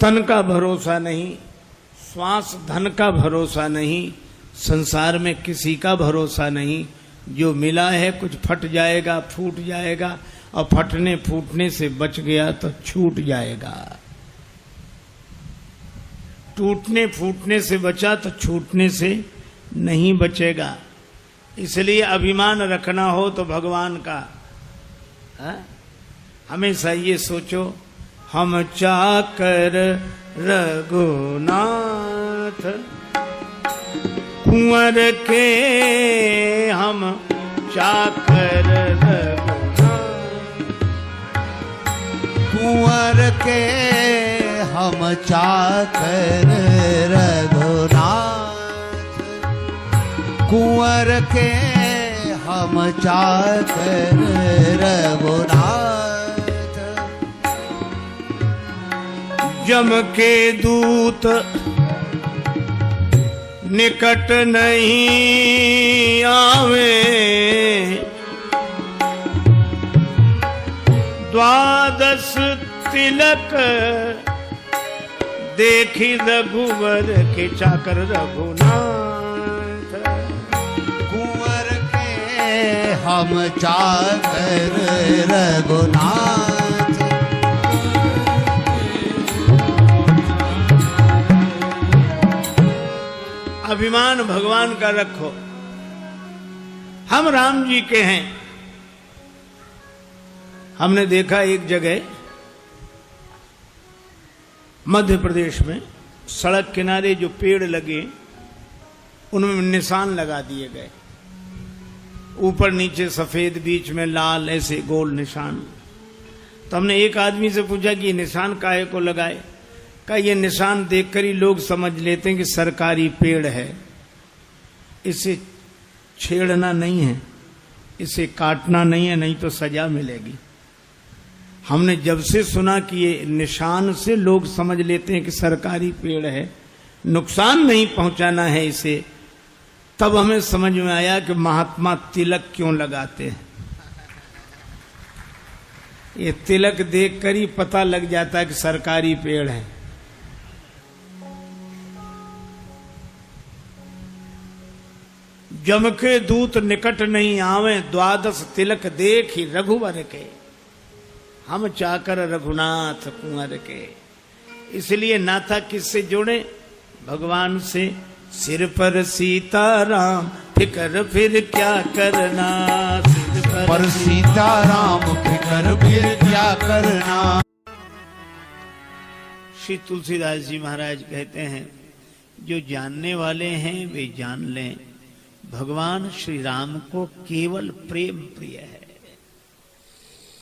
तन का भरोसा नहीं, श्वास धन का भरोसा नहीं, संसार में किसी का भरोसा नहीं। जो मिला है कुछ फट जाएगा, फूट जाएगा, और फटने फूटने से बच गया तो छूट जाएगा। टूटने फूटने से बचा तो छूटने से नहीं बचेगा। इसलिए अभिमान रखना हो तो भगवान का हमेशा ये सोचो, हम चाकर रघुनाथ कुंवर के, हम चाकर रघुनाथ कुंवर के, हम चाकर रघुनाथ कुंवर के, हम चाकर रघुनाथ। जम के दूत निकट नहीं आवे, द्वादश तिलक देखी रघुवर के, चाकर रघुनाथ कुंवर के, हम चाकर रघुनाथ। अभिमान भगवान का रखो। हम राम जी के हैं। हमने देखा एक जगह मध्य प्रदेश में सड़क किनारे जो पेड़ लगे उनमें निशान लगा दिए गए, ऊपर नीचे सफेद, बीच में लाल, ऐसे गोल निशान। तो हमने एक आदमी से पूछा कि ये निशान काहे को लगाए? का ये निशान देखकर ही लोग समझ लेते हैं कि सरकारी पेड़ है, इसे छेड़ना नहीं है, इसे काटना नहीं है, नहीं तो सजा मिलेगी। हमने जब से सुना कि ये निशान से लोग समझ लेते हैं कि सरकारी पेड़ है, नुकसान नहीं पहुंचाना है इसे, तब हमें समझ में आया कि महात्मा तिलक क्यों लगाते हैं। ये तिलक देखकर ही पता लग जाता है कि सरकारी पेड़ है। जम के दूत निकट नहीं आवे, द्वादश तिलक देखी रघुवर के, हम चाकर रघुनाथ कुंवर के। इसलिए नाता किससे जोड़े? भगवान से। सिर पर सीताराम फिकर फिर क्या करना, सिर पर सीताराम फिकर फिर क्या करना। श्री तुलसीदास जी महाराज कहते हैं, जो जानने वाले हैं वे जान लें, भगवान श्री राम को केवल प्रेम प्रिय है।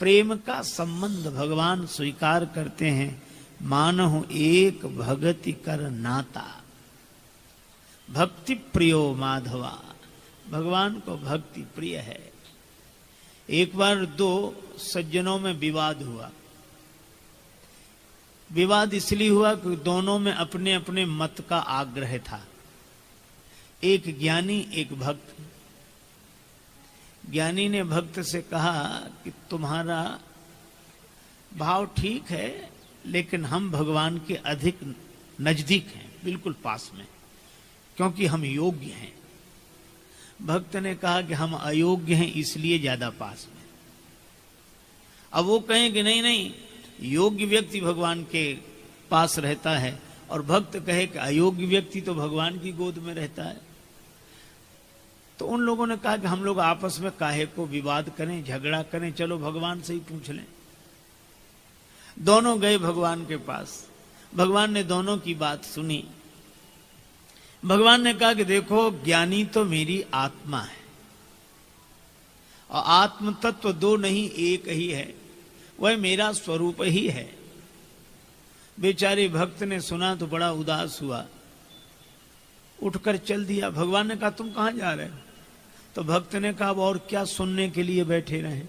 प्रेम का संबंध भगवान स्वीकार करते हैं। मानहु एक भगति कर नाता, भक्ति प्रियो माधवा। भगवान को भक्ति प्रिय है। एक बार दो सज्जनों में विवाद हुआ। विवाद इसलिए हुआ कि दोनों में अपने अपने मत का आग्रह था। एक ज्ञानी, एक भक्त। ज्ञानी ने भक्त से कहा कि तुम्हारा भाव ठीक है, लेकिन हम भगवान के अधिक नजदीक हैं, बिल्कुल पास में, क्योंकि हम योग्य हैं। भक्त ने कहा कि हम अयोग्य हैं, इसलिए ज्यादा पास में। अब वो कहें कि नहीं नहीं, योग्य व्यक्ति भगवान के पास रहता है, और भक्त कहे कि अयोग्य व्यक्ति तो भगवान की गोद में रहता है। तो उन लोगों ने कहा कि हम लोग आपस में काहे को विवाद करें, झगड़ा करें, चलो भगवान से ही पूछ लें। दोनों गए भगवान के पास। भगवान ने दोनों की बात सुनी। भगवान ने कहा कि देखो, ज्ञानी तो मेरी आत्मा है, और आत्म तत्व दो नहीं एक ही है, वह मेरा स्वरूप ही है। बेचारे भक्त ने सुना तो बड़ा उदास हुआ, उठकर चल दिया। भगवान ने कहा तुम कहां जा रहे हो? तो भक्त ने कहा और क्या सुनने के लिए बैठे रहे,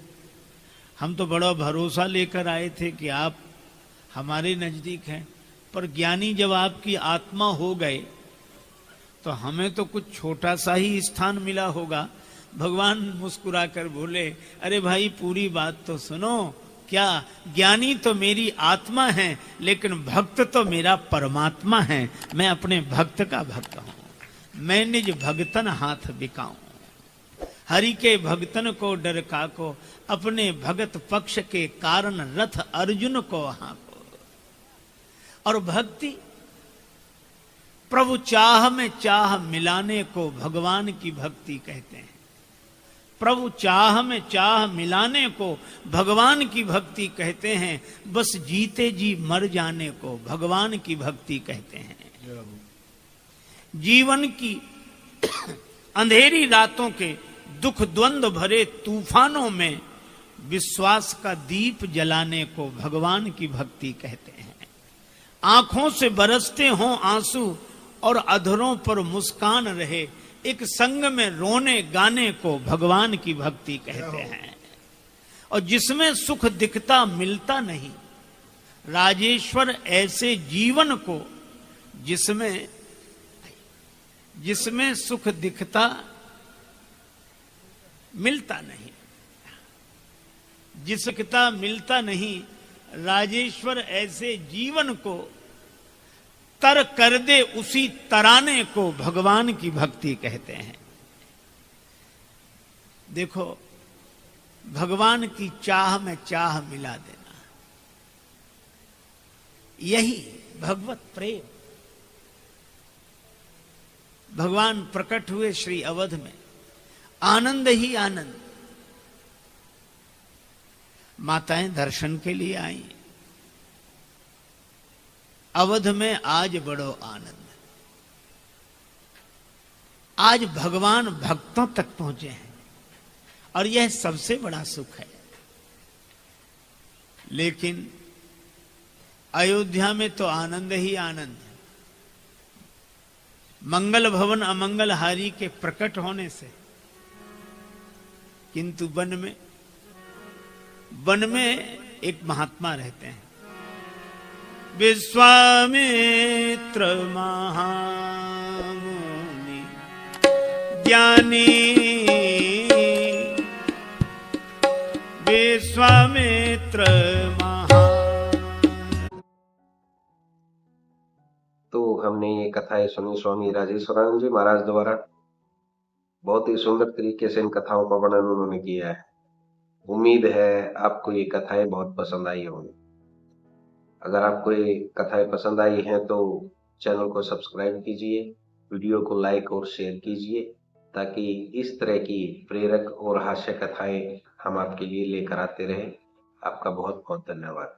हम तो बड़ा भरोसा लेकर आए थे कि आप हमारे नजदीक हैं, पर ज्ञानी जब आपकी आत्मा हो गए तो हमें तो कुछ छोटा सा ही स्थान मिला होगा। भगवान मुस्कुराकर बोले, अरे भाई पूरी बात तो सुनो, क्या ज्ञानी तो मेरी आत्मा है, लेकिन भक्त तो मेरा परमात्मा है। मैं अपने भक्त का भक्त हूं। मैं निज भगतन हाथ बिकाऊं, हरि के भगतन को डर काको, अपने भगत पक्ष के कारण रथ अर्जुन को हाको। और भक्ति प्रभु चाह में चाह मिलाने को भगवान की भक्ति कहते हैं। प्रभु चाह में चाह मिलाने को भगवान की भक्ति कहते हैं। बस जीते जी मर जाने को भगवान की भक्ति कहते हैं। जीवन की अंधेरी रातों के दुख द्वंद्व भरे तूफानों में विश्वास का दीप जलाने को भगवान की भक्ति कहते हैं। आंखों से बरसते हों आंसू और अधरों पर मुस्कान रहे, एक संग में रोने गाने को भगवान की भक्ति कहते हैं। और जिसमें सुख दिखता मिलता नहीं, राजेश्वर ऐसे जीवन को जिसमें सुख दिखता मिलता नहीं, जिसकता मिलता नहीं, राजेश्वर ऐसे जीवन को तर कर दे उसी तराने को भगवान की भक्ति कहते हैं। देखो, भगवान की चाह में चाह मिला देना, यही भगवत प्रेम। भगवान प्रकट हुए श्री अवध में, आनंद ही आनंद। माताएं दर्शन के लिए आई। अवध में आज बड़ो आनंद। आज भगवान भक्तों तक पहुंचे हैं और यह सबसे बड़ा सुख है। लेकिन अयोध्या में तो आनंद ही आनंद है। मंगल भवन अमंगलहारी के प्रकट होने से, किंतु वन में एक महात्मा रहते हैं, विश्वामित्र महामुनि ज्ञानी, विश्वामित्र तो हमने ये कथाएं सुनी स्वामी राजेश्वरानंद जी महाराज द्वारा। बहुत ही सुंदर तरीके से इन कथाओं का वर्णन उन्होंने किया है। उम्मीद है आपको ये कथाएं बहुत पसंद आई होंगी। अगर आपको ये कथाएं पसंद आई हैं तो चैनल को सब्सक्राइब कीजिए, वीडियो को लाइक और शेयर कीजिए, ताकि इस तरह की प्रेरक और हास्य कथाएं हम आपके लिए लेकर आते रहें। आपका बहुत बहुत धन्यवाद।